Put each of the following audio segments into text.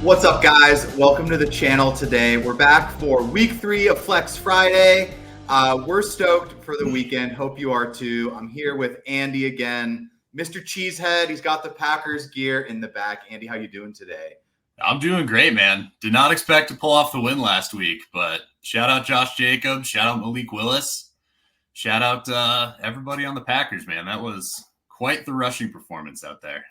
What's up, guys? Welcome to the channel today. We're back for week 3 of Flex Friday. We're stoked for the weekend. Hope you are too. I'm here with Andy again, Mr. Cheesehead. He's got the Packers gear in the back. Andy, how you doing today? I'm doing great, man. Did not expect to pull off the win last week, but shout out Josh Jacobs, shout out Malik Willis, shout out everybody on the Packers, man. That was quite the rushing performance out there.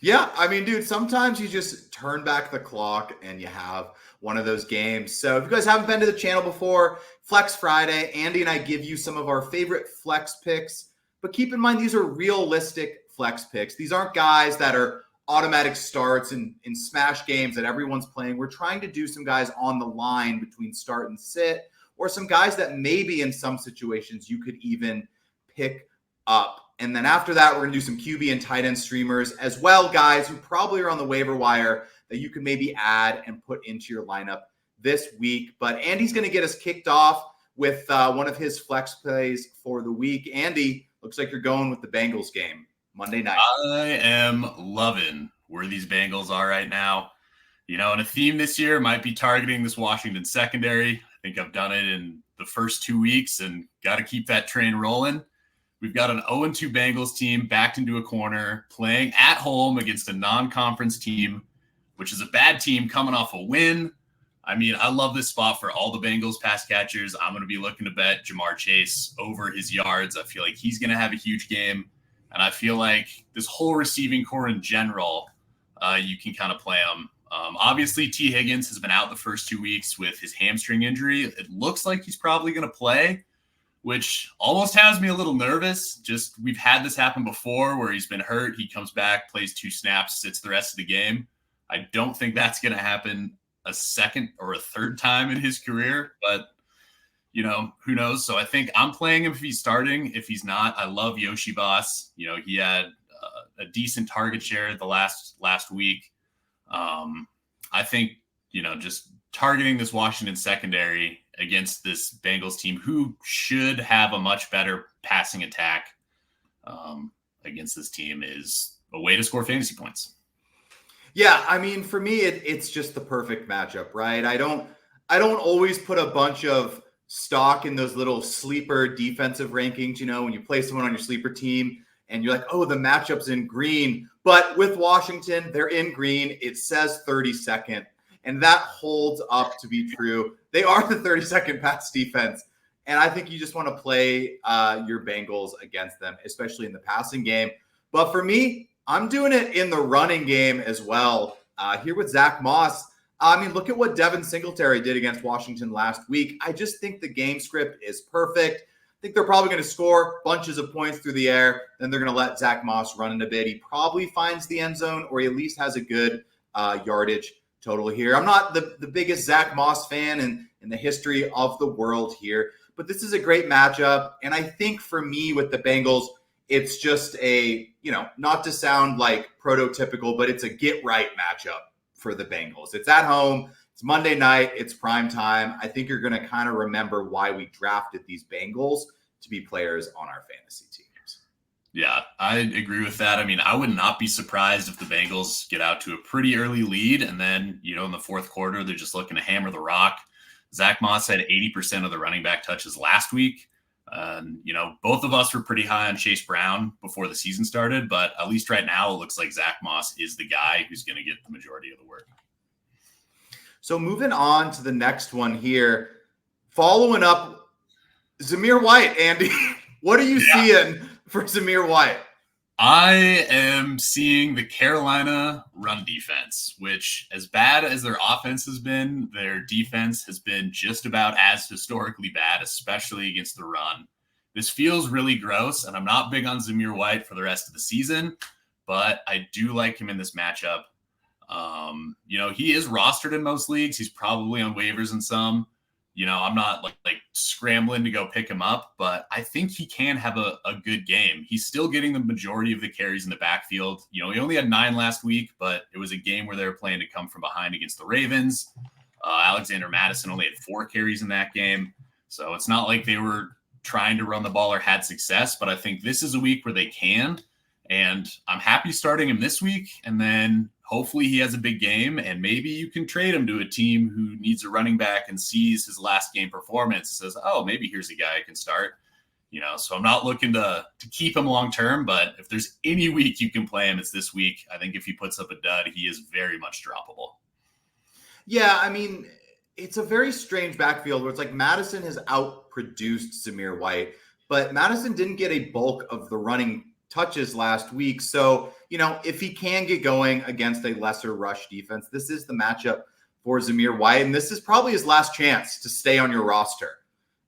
Yeah, I mean, dude, sometimes you just turn back the clock and you have one of those games. So if you guys haven't been to the channel before, Flex Friday, Andy and I give you some of our favorite flex picks. But keep in mind, these are realistic flex picks. These aren't guys that are automatic starts in smash games that everyone's playing. We're trying to do some guys on the line between start and sit, or some guys that maybe in some situations you could even pick up. And then after that, we're going to do some QB and tight end streamers as well, guys who probably are on the waiver wire that you can maybe add and put into your lineup this week. But Andy's going to get us kicked off with one of his flex plays for the week. Andy, looks like you're going with the Bengals game Monday night. I am loving where these Bengals are right now. You know, and a theme this year might be targeting this Washington secondary. I think I've done it in the first 2 weeks and got to keep that train rolling. We've got an 0-2 Bengals team backed into a corner, playing at home against a non-conference team, which is a bad team coming off a win. I mean, I love this spot for all the Bengals pass catchers. I'm going to be looking to bet Jamar Chase over his yards. I feel like he's going to have a huge game. And I feel like this whole receiving core in general, you can kind of play them. Obviously, T. Higgins has been out the first 2 weeks with his hamstring injury. It looks like he's probably going to play, which almost has me a little nervous. Just we've had this happen before where he's been hurt. He comes back, plays 2 snaps, sits the rest of the game. I don't think that's going to happen a second or a third time in his career, but you know, who knows? So I think I'm playing him if he's starting. If he's not, I love Yoshi Boss. You know, he had a decent target share the last week. I think, you know, just targeting this Washington secondary against this Bengals team who should have a much better passing attack against this team is a way to score fantasy points. Yeah, I mean, for me, it's just the perfect matchup, right? I don't always put a bunch of stock in those little sleeper defensive rankings, you know, when you play someone on your sleeper team and you're like, oh, the matchup's in green. But with Washington, they're in green. It says 32nd, and that holds up to be true. They are the 32nd pass defense, and I think you just want to play your Bengals against them, especially in the passing game. But for me, I'm doing it in the running game as well. Here with Zack Moss. I mean, look at what Devin Singletary did against Washington last week. I just think the game script is perfect. I think they're probably going to score bunches of points through the air. Then they're going to let Zack Moss run in a bit. He probably finds the end zone, or he at least has a good yardage total here. I'm not the biggest Zack Moss fan in the history of the world here, but this is a great matchup. And I think for me with the Bengals, it's just a, you know, not to sound like prototypical, but it's a get right matchup for the Bengals. It's at home. It's Monday night. It's prime time. I think you're going to kind of remember why we drafted these Bengals to be players on our fantasy teams. Yeah, I agree with that. I mean, I would not be surprised if the Bengals get out to a pretty early lead, and then, you know, in the fourth quarter, they're just looking to hammer the rock. Zack Moss had 80% of the running back touches last week. You know, both of us were pretty high on Chase Brown before the season started, but at least right now it looks like Zack Moss is the guy who's going to get the majority of the work. So moving on to the next one here, following up Zamir White, Andy, what are you seeing for Zamir White? I am seeing the Carolina run defense, which, as bad as their offense has been, their defense has been just about as historically bad, especially against the run. This feels really gross, and I'm not big on Zamir White for the rest of the season, but I do like him in this matchup. You know, he is rostered in most leagues. He's probably on waivers in some. You know, I'm not like scrambling to go pick him up, but I think he can have a good game. He's still getting the majority of the carries in the backfield. You know, he only had 9 last week, but it was a game where they were playing to come from behind against the Ravens. Alexander Madison only had 4 carries in that game. So it's not like they were trying to run the ball or had success, but I think this is a week where they can. And I'm happy starting him this week and then hopefully he has a big game, and maybe you can trade him to a team who needs a running back and sees his last game performance and says, oh, maybe here's a guy I can start. So I'm not looking to keep him long term, but if there's any week you can play him, it's this week. I think if he puts up a dud, he is very much droppable. Yeah, I mean, it's a very strange backfield where it's like Madison has outproduced Zamir White, but Madison didn't get a bulk of the running touches last week. So, if he can get going against a lesser rush defense, this is the matchup for Zamir White, and this is probably his last chance to stay on your roster.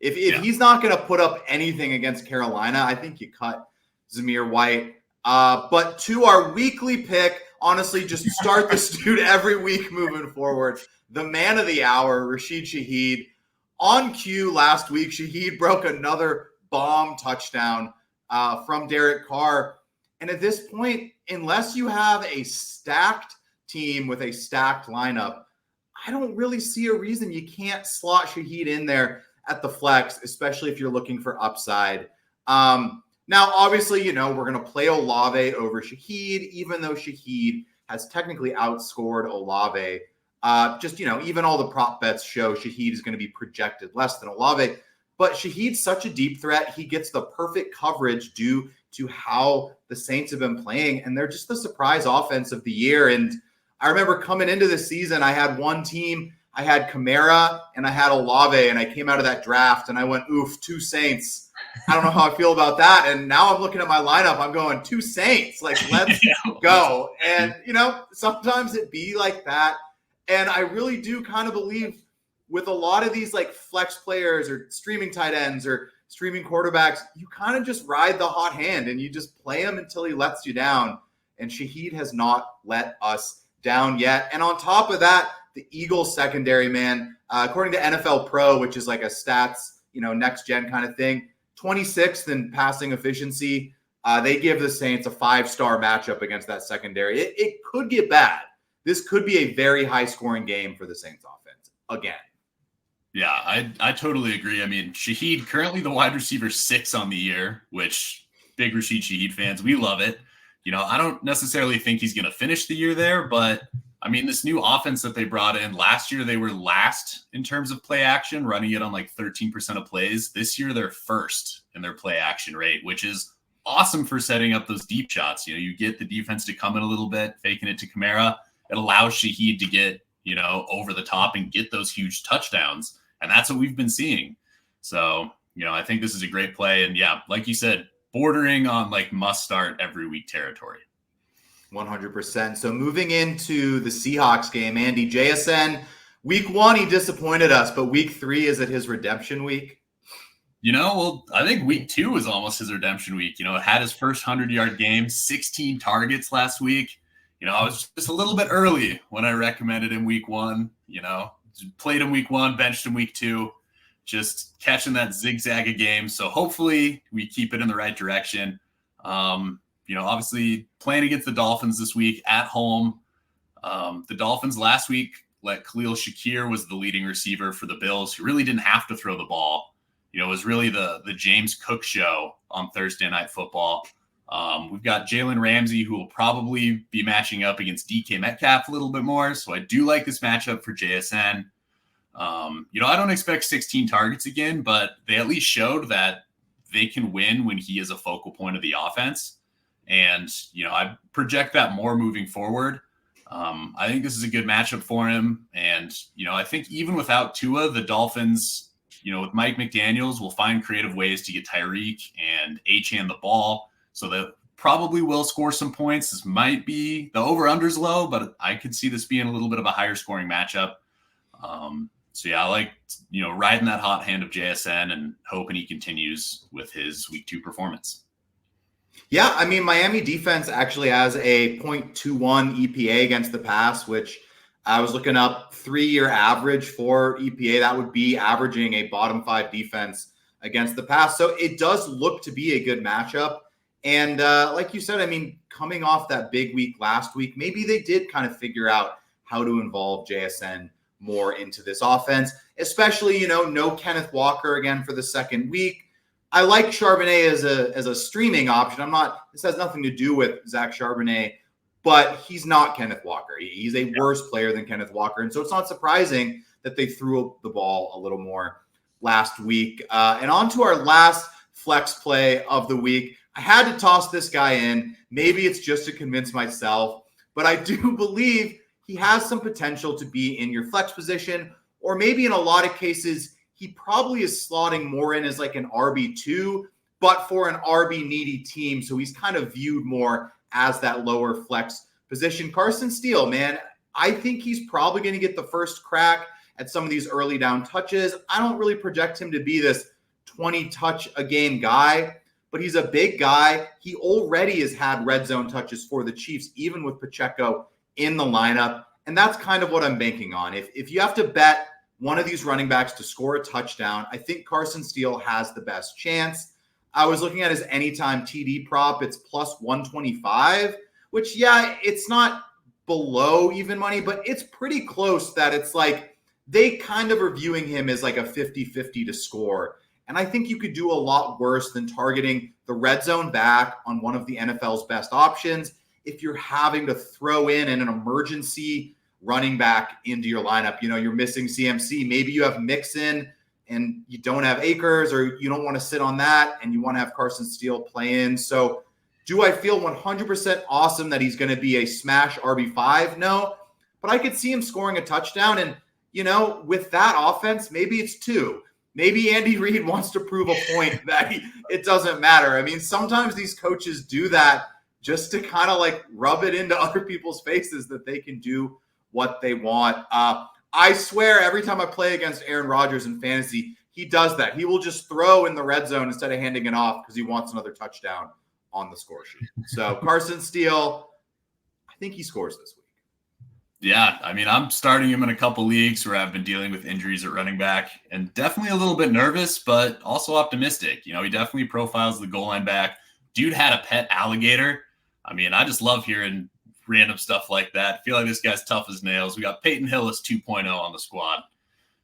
If he's not going to put up anything against Carolina, I think you cut Zamir White. But to our weekly pick, honestly, just start this dude every week moving forward. The man of the hour, Rashid Shaheed. On cue last week, Shaheed broke another bomb touchdown from Derek Carr. And at this point, unless you have a stacked team with a stacked lineup, I don't really see a reason you can't slot Shaheed in there at the flex, especially if you're looking for upside. Now, obviously, we're going to play Olave over Shaheed, even though Shaheed has technically outscored Olave. Even all the prop bets show Shaheed is going to be projected less than Olave. But Shaheed's such a deep threat. He gets the perfect coverage due to how the Saints have been playing. And they're just the surprise offense of the year. And I remember coming into the season, I had one team. I had Kamara and I had Olave, and I came out of that draft and I went, oof, 2 Saints. I don't know how I feel about that. And now I'm looking at my lineup. I'm going 2 Saints. Like, let's go. And, sometimes it be like that. And I really do kind of believe with a lot of these like flex players or streaming tight ends or streaming quarterbacks, you kind of just ride the hot hand and you just play him until he lets you down. And Shaheed has not let us down yet. And on top of that, the Eagles secondary, man, according to NFL Pro, which is like a stats, next gen kind of thing, 26th in passing efficiency. They give the Saints a 5-star matchup against that secondary. It could get bad. This could be a very high scoring game for the Saints offense again. Yeah, I totally agree. I mean, Shaheed currently the wide receiver 6 on the year, which big Rashid Shaheed fans, we love it. I don't necessarily think he's going to finish the year there, but I mean, this new offense that they brought in last year, they were last in terms of play action, running it on like 13% of plays. This year, they're first in their play action rate, which is awesome for setting up those deep shots. You get the defense to come in a little bit, faking it to Kamara. It allows Shaheed to get, over the top and get those huge touchdowns. And that's what we've been seeing. So, I think this is a great play. And yeah, like you said, bordering on like must start every week territory. 100%. So moving into the Seahawks game, Andy, JSN, week 1, he disappointed us, but week 3, is it his redemption week? Well, I think week 2 was almost his redemption week. It had his first 100-yard game, 16 targets last week. I was just a little bit early when I recommended him week 1, played him week 1, benched him week 2, just catching that zigzag of game. So hopefully we keep it in the right direction. Obviously playing against the Dolphins this week at home. The Dolphins last week let Khalil Shakir was the leading receiver for the Bills, who really didn't have to throw the ball. It was really the James Cook show on Thursday Night Football. We've got Jalen Ramsey, who will probably be matching up against DK Metcalf a little bit more. So I do like this matchup for JSN. I don't expect 16 targets again, but they at least showed that they can win when he is a focal point of the offense. And, I project that more moving forward. I think this is a good matchup for him. And, I think even without Tua, the Dolphins, with Mike McDaniels, will find creative ways to get Tyreek and Achane the ball. So that probably will score some points. This might be the over-under's low, but I could see this being a little bit of a higher scoring matchup. So yeah, I like, riding that hot hand of JSN and hoping he continues with his week 2 performance. Yeah, I mean, Miami defense actually has a 0.21 EPA against the pass, which I was looking up 3-year average for EPA. That would be averaging a bottom 5 defense against the pass. So it does look to be a good matchup. And like you said, I mean, coming off that big week last week, maybe they did kind of figure out how to involve JSN more into this offense, especially, no Kenneth Walker again for the second week. I like Charbonnet as a streaming option. This has nothing to do with Zach Charbonnet, but he's not Kenneth Walker. He's a worse player than Kenneth Walker. And so it's not surprising that they threw the ball a little more last week. And on to our last flex play of the week. I had to toss this guy in. Maybe it's just to convince myself, but I do believe he has some potential to be in your flex position, or maybe in a lot of cases, he probably is slotting more in as like an RB2, but for an RB needy team. So he's kind of viewed more as that lower flex position. Carson Steele, man, I think he's probably going to get the first crack at some of these early down touches. I don't really project him to be this 20 touch a game guy, but he's a big guy. He already has had red zone touches for the Chiefs, even with Pacheco in the lineup. And that's kind of what I'm banking on. If you have to bet one of these running backs to score a touchdown, I think Carson Steele has the best chance. I was looking at his anytime TD prop. It's plus 125, which, yeah, it's not below even money, but it's pretty close that it's like, they kind of are viewing him as like a 50-50 to score. And I think you could do a lot worse than targeting the red zone back on one of the NFL's best options if you're having to throw in an emergency running back into your lineup. You know, you're missing CMC. Maybe you have Mixon and you don't have Akers, or you don't want to sit on that and you want to have Carson Steele play in. So do I feel 100% awesome that he's going to be a smash RB5? No, but I could see him scoring a touchdown. And you know, with that offense, maybe it's 2. Maybe Andy Reid wants to prove a point that it doesn't matter. I mean, sometimes these coaches do that just to kind of like rub it into other people's faces that they can do what they want. I swear every time I play against Aaron Rodgers in fantasy, he does that. He will just throw in the red zone instead of handing it off because he wants another touchdown on the score sheet. So Carson Steele, I think he scores this week. Yeah, I mean, I'm starting him in a couple leagues where I've been dealing with injuries at running back, and definitely a little bit nervous, but also optimistic. You know, he definitely profiles the goal line back. Dude had a pet alligator. I mean, I just love hearing random stuff like that. I feel like this guy's tough as nails. We got Peyton Hillis 2.0 on the squad.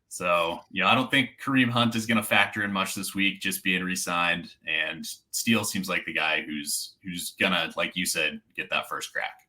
So, you know, I don't think Kareem Hunt is going to factor in much this week, just being re-signed. And Steele seems like the guy who's going to, like you said, get that first crack.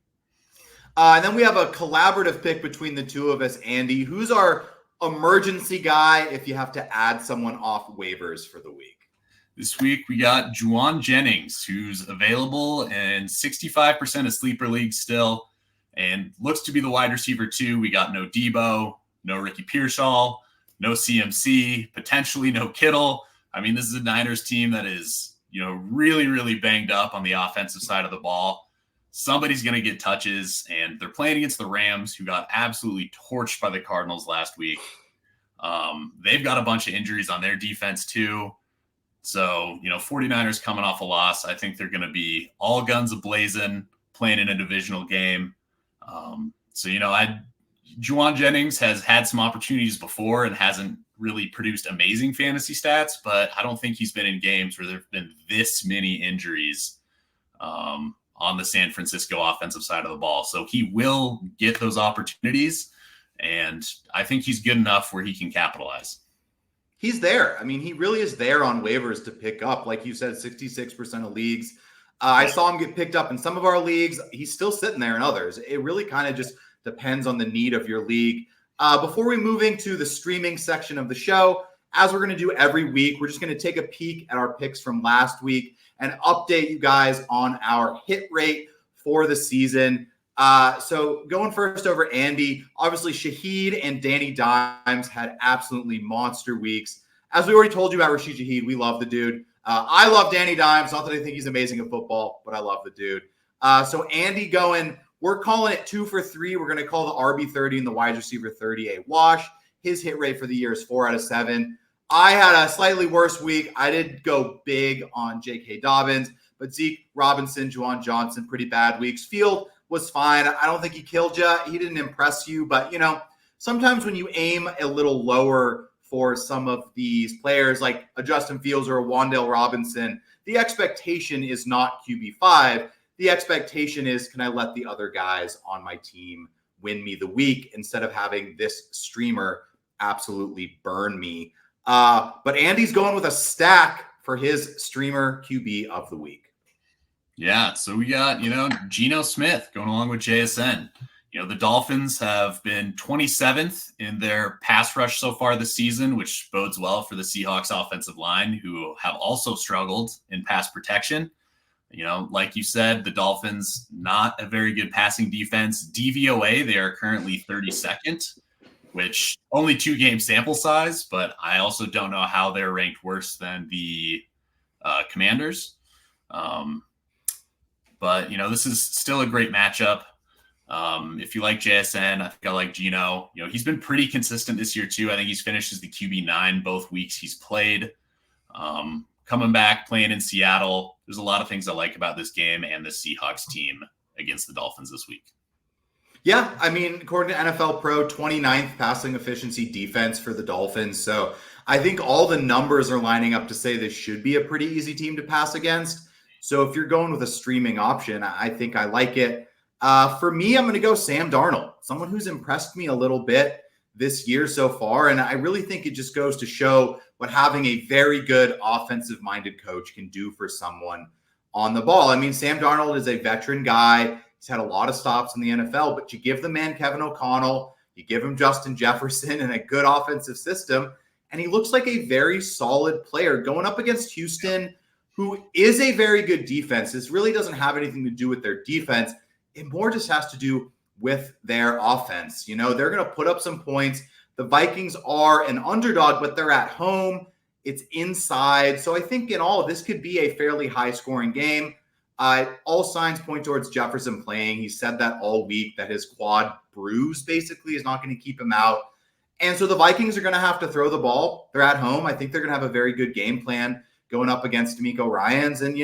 And then we have a collaborative pick between the two of us, Andy. Who's our emergency guy if you have to add someone off waivers for the week? This week, we got Juwan Jennings, who's available in 65% of sleeper leagues still and looks to be the wide receiver too. We got no Debo, no Ricky Pearsall, no CMC, potentially no Kittle. I mean, this is a Niners team that is, you know, really, really banged up on the offensive side of the ball. Somebody's going to get touches, and they're playing against the Rams, who got absolutely torched by the Cardinals last week. They've got a bunch of injuries on their defense too. So, you know, 49ers coming off a loss. I think they're going to be all guns a-blazing, playing in a divisional game. So, you know, Juwan Jennings has had some opportunities before and hasn't really produced amazing fantasy stats, but I don't think he's been in games where there have been this many injuries on the San Francisco offensive side of the ball. So he will get those opportunities, and I think he's good enough where he can capitalize. He's there. I mean, he really is there on waivers to pick up. Like you said, 66% of leagues. I saw him get picked up in some of our leagues. He's still sitting there in others. It really kind of just depends on the need of your league. Before we move into the streaming section of the show, as we're going to do every week, we're just going to take a peek at our picks from last week and update you guys on our hit rate for the season. So going first over Andy, obviously Shaheed and Danny Dimes had absolutely monster weeks. As we already told you about Rashid Shaheed, we love the dude. I love Danny Dimes. Not that I think he's amazing at football, but I love the dude. So Andy we're calling it 2 for 3. We're going to call the RB30 and the wide receiver 30 a wash. His hit rate for the year is 4 out of 7. I had a slightly worse week. I did go big on J.K. Dobbins, but Zeke, Robinson, Juwan Johnson, pretty bad weeks. Field was fine. I don't think he killed you. He didn't impress you, but, you know, sometimes when you aim a little lower for some of these players like a Justin Fields or a Wan'Dale Robinson, the expectation is not QB5. The expectation is, can I let the other guys on my team win me the week instead of having this streamer absolutely burn me? But Andy's going with a stack for his streamer QB of the week. Yeah, so we got, Geno Smith going along with JSN. The Dolphins have been 27th in their pass rush so far this season, which bodes well for the Seahawks offensive line, who have also struggled in pass protection. Like you said, the Dolphins, not a very good passing defense. DVOA, they are currently 32nd, which only 2-game sample size, but I also don't know how they're ranked worse than the Commanders. But, this is still a great matchup. If you like JSN, I think I like Geno. He's been pretty consistent this year, too. I think he's finished as the QB9 both weeks he's played. Coming back, playing in Seattle, there's a lot of things I like about this game and the Seahawks team against the Dolphins this week. Yeah, I mean, according to NFL Pro, 29th passing efficiency defense for the Dolphins. So I think all the numbers are lining up to say this should be a pretty easy team to pass against. So if you're going with a streaming option, I think I like it. For me, I'm going to go Sam Darnold, someone who's impressed me a little bit this year so far. And I really think it just goes to show what having a very good offensive-minded coach can do for someone on the ball. I mean, Sam Darnold is a veteran guy. He's had a lot of stops in the NFL, but you give the man Kevin O'Connell, you give him Justin Jefferson and a good offensive system, and he looks like a very solid player going up against Houston, who is a very good defense. This really doesn't have anything to do with their defense. It more just has to do with their offense. They're going to put up some points. The Vikings are an underdog, but they're at home. It's inside. So I think in all, this could be a fairly high-scoring game. All signs point towards Jefferson playing. He said that all week, that his quad bruise basically is not going to keep him out. And so the Vikings are going to have to throw the ball. They're at home. I think they're going to have a very good game plan going up against DeMeco Ryans. And,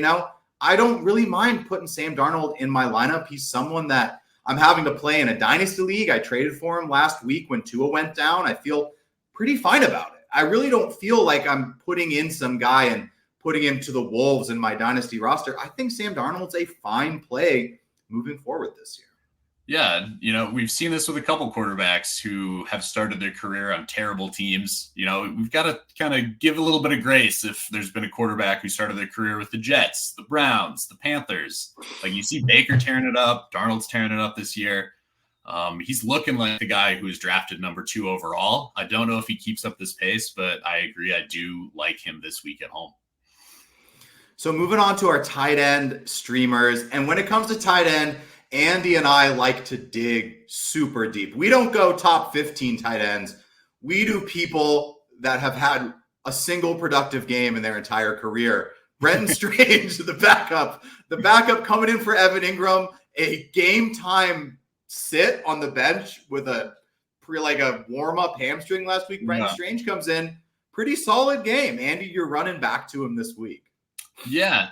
I don't really mind putting Sam Darnold in my lineup. He's someone that I'm having to play in a dynasty league. I traded for him last week when Tua went down. I feel pretty fine about it. I really don't feel like I'm putting in some guy and putting him to the wolves in my dynasty roster. I think Sam Darnold's a fine play moving forward this year. Yeah, we've seen this with a couple quarterbacks who have started their career on terrible teams. We've got to kind of give a little bit of grace if there's been a quarterback who started their career with the Jets, the Browns, the Panthers. Like you see Baker tearing it up, Darnold's tearing it up this year. He's looking like the guy who was drafted number 2 overall. I don't know if he keeps up this pace, but I agree. I do like him this week at home. So moving on to our tight end streamers. And when it comes to tight end, Andy and I like to dig super deep. We don't go top 15 tight ends. We do people that have had a single productive game in their entire career. Brenton Strange, the backup coming in for Evan Ingram, a game time sit on the bench with a warm-up hamstring last week. Brenton Strange comes in, pretty solid game. Andy, you're running back to him this week. Yeah,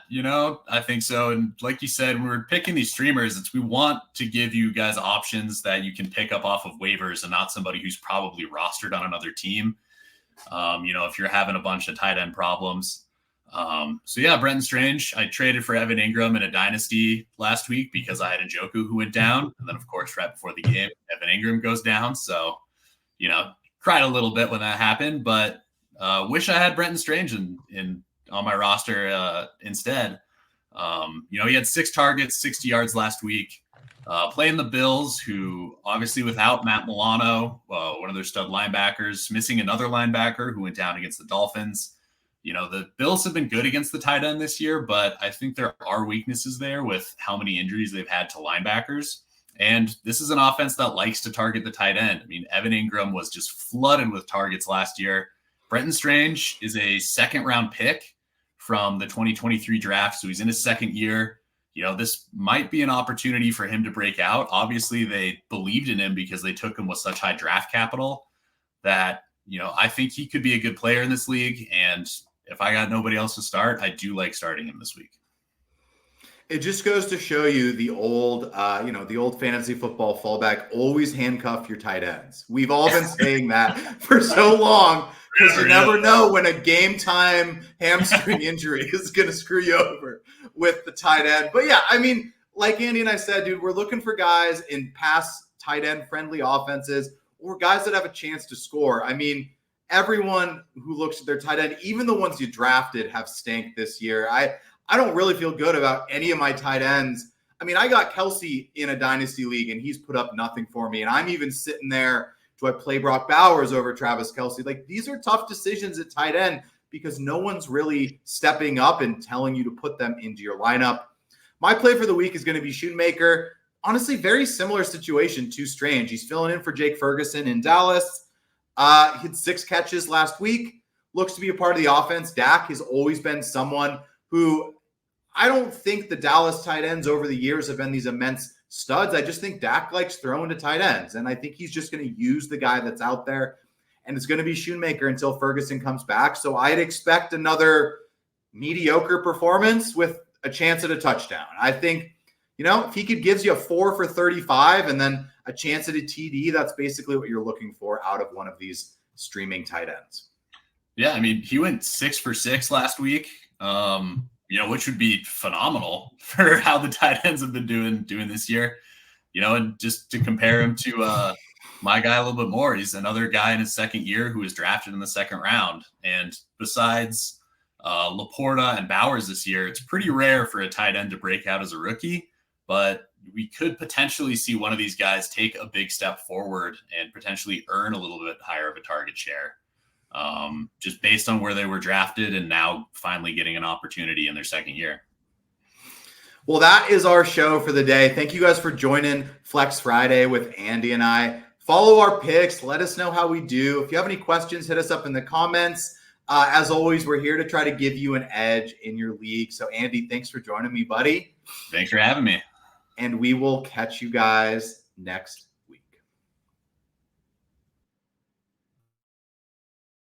I think so. And like you said, when we're picking these streamers, we want to give you guys options that you can pick up off of waivers and not somebody who's probably rostered on another team. If you're having a bunch of tight end problems. So yeah, Brenton Strange, I traded for Evan Ingram in a dynasty last week because I had Njoku who went down. And then of course, right before the game, Evan Ingram goes down. So, cried a little bit when that happened, but wish I had Brenton Strange in on my roster instead. He had 6 targets, 60 yards last week. Playing the Bills, who obviously without Matt Milano, one of their stud linebackers, missing another linebacker who went down against the Dolphins. The Bills have been good against the tight end this year, but I think there are weaknesses there with how many injuries they've had to linebackers. And this is an offense that likes to target the tight end. I mean, Evan Ingram was just flooded with targets last year. Brenton Strange is a second-round pick from the 2023 draft, so he's in his second year. This might be an opportunity for him to break out. Obviously, they believed in him because they took him with such high draft capital that, I think he could be a good player in this league. And if I got nobody else to start, I do like starting him this week. It just goes to show you the old fantasy football fallback, always handcuff your tight ends. We've all been saying that for so long because you never know when a game time hamstring injury is going to screw you over with the tight end. But yeah, I mean, like Andy and I said, dude, we're looking for guys in pass tight end friendly offenses or guys that have a chance to score. I mean, everyone who looks at their tight end, even the ones you drafted, have stank this year. I don't really feel good about any of my tight ends. I mean, I got Kelsey in a dynasty league, and he's put up nothing for me. And I'm even sitting there, do I play Brock Bowers over Travis Kelsey? Like, these are tough decisions at tight end because no one's really stepping up and telling you to put them into your lineup. My play for the week is going to be Schoonmaker. Honestly, very similar situation to Strange. He's filling in for Jake Ferguson in Dallas. He had 6 catches last week. Looks to be a part of the offense. Dak has always been someone who I don't think the Dallas tight ends over the years have been these immense studs. I just think Dak likes throwing to tight ends, and I think he's just going to use the guy that's out there, and it's going to be Schoonmaker until Ferguson comes back. So I'd expect another mediocre performance with a chance at a touchdown. I think, if he gives you a 4 for 35 and then a chance at a TD, that's basically what you're looking for out of one of these streaming tight ends. Yeah, I mean, he went 6 for 6 last week. Which would be phenomenal for how the tight ends have been doing this year. And just to compare him to my guy a little bit more, he's another guy in his second year who was drafted in the second round. And besides Laporta and Bowers this year, it's pretty rare for a tight end to break out as a rookie, but we could potentially see one of these guys take a big step forward and potentially earn a little bit higher of a target share. Just based on where they were drafted and now finally getting an opportunity in their second year. Well, that is our show for the day. Thank you guys for joining Flex Friday with Andy and I. Follow our picks. Let us know how we do. If you have any questions, hit us up in the comments. As always, we're here to try to give you an edge in your league. So, Andy, thanks for joining me, buddy. Thanks for having me. And we will catch you guys next